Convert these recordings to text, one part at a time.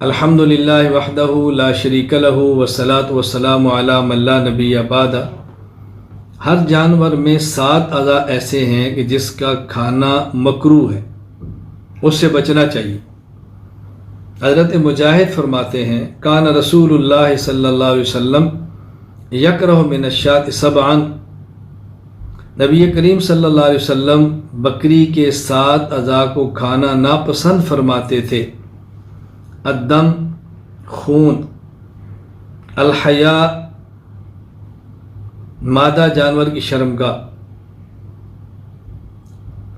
الحمدللہ وحدہ لا شریک لہ والصلاۃ والسلام علی من لا نبی بعدہ۔ ہر جانور میں 7 اعضاء ایسے ہیں کہ جس کا کھانا مکروہ ہے، اس سے بچنا چاہیے۔ حضرت مجاہد فرماتے ہیں کان رسول اللہ صلی اللہ علیہ وسلم یکرہ من الشاۃ سبعا، نبی کریم صلی اللہ علیہ وسلم بکری کے 7 اعضاء کو کھانا ناپسند فرماتے تھے: الدم خون، الحیا مادہ جانور کی شرمگاہ،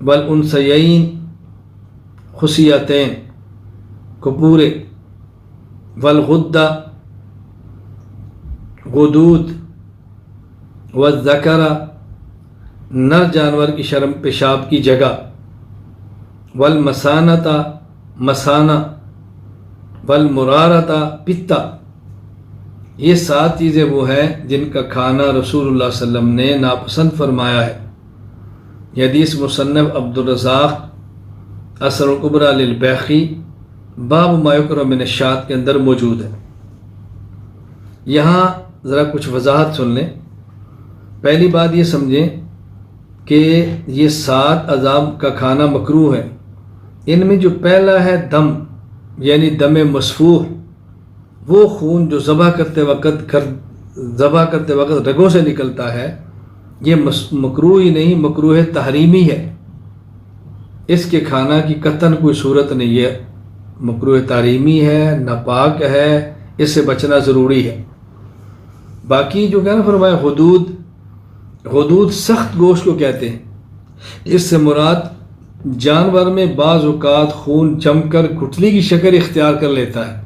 والانثیین خصیتین کپورے، والغدہ غدود، والذکر نر جانور کی شرم پیشاب کی جگہ، والمسانۃ مسانہ، والمرارۃ پتا۔ یہ 7 چیزیں وہ ہیں جن کا کھانا رسول اللہ صلی اللہ علیہ وسلم نے ناپسند فرمایا ہے۔ یہ حدیث مصنف عبدالرزاق اثر الکبریٰ للبیہقی باب ما یکرہ من الشاۃ کے اندر موجود ہے۔ یہاں ذرا کچھ وضاحت سن لیں۔ پہلی بات یہ سمجھیں کہ یہ 7 اعضاء کا کھانا مکروہ ہے۔ ان میں جو پہلا ہے دم، یعنی دم مسفوح، وہ خون جو ذبح کرتے وقت رگوں سے نکلتا ہے، یہ مکروہ ہی نہیں، مکروہ تحریمی ہے۔ اس کے کھانا کی قطعاً کوئی صورت نہیں ہے، مکروہ تحریمی ہے، ناپاک ہے، اس سے بچنا ضروری ہے۔ باقی جو کہنا فرمایا غدود سخت گوشت کو کہتے ہیں۔ اس سے مراد جانور میں بعض اوقات خون جم کر گٹھلی کی شکل اختیار کر لیتا ہے،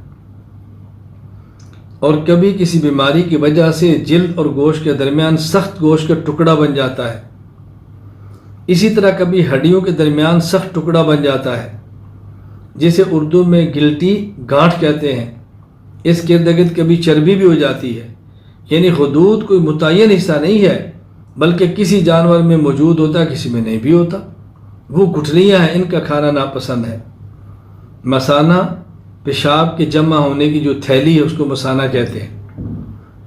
اور کبھی کسی بیماری کی وجہ سے جلد اور گوشت کے درمیان سخت گوشت کا ٹکڑا بن جاتا ہے۔ اسی طرح کبھی ہڈیوں کے درمیان سخت ٹکڑا بن جاتا ہے، جسے اردو میں گلٹی گانٹھ کہتے ہیں۔ اس کے ارد گرد کبھی چربی بھی ہو جاتی ہے۔ یعنی غدود کوئی متعین حصہ نہیں ہے، بلکہ کسی جانور میں موجود ہوتا ہے، کسی میں نہیں بھی ہوتا۔ وہ گٹھلیاں ہیں، ان کا کھانا ناپسند ہے۔ مسانہ پیشاب کے جمع ہونے کی جو تھیلی ہے اس کو مسانہ کہتے ہیں۔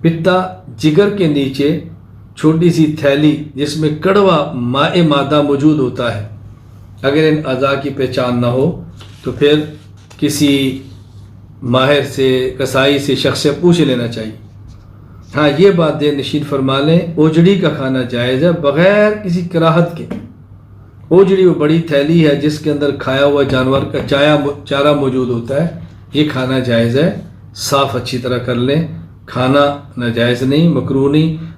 پتا جگر کے نیچے چھوٹی سی تھیلی جس میں کڑوا مائع مادہ موجود ہوتا ہے۔ اگر ان اعضاء کی پہچان نہ ہو تو پھر کسی ماہر سے، کسائی سے، شخص سے پوچھ لینا چاہیے۔ ہاں، یہ بات دیر نشین فرما لیں، اوجڑی کا کھانا جائز ہے بغیر کسی کراہت کے۔ اوجڑی وہ بڑی تھیلی ہے جس کے اندر کھایا ہوا جانور کا چارہ موجود ہوتا ہے، یہ کھانا جائز ہے۔ صاف اچھی طرح کر لیں، کھانا ناجائز نہیں، مکروہ نہیں۔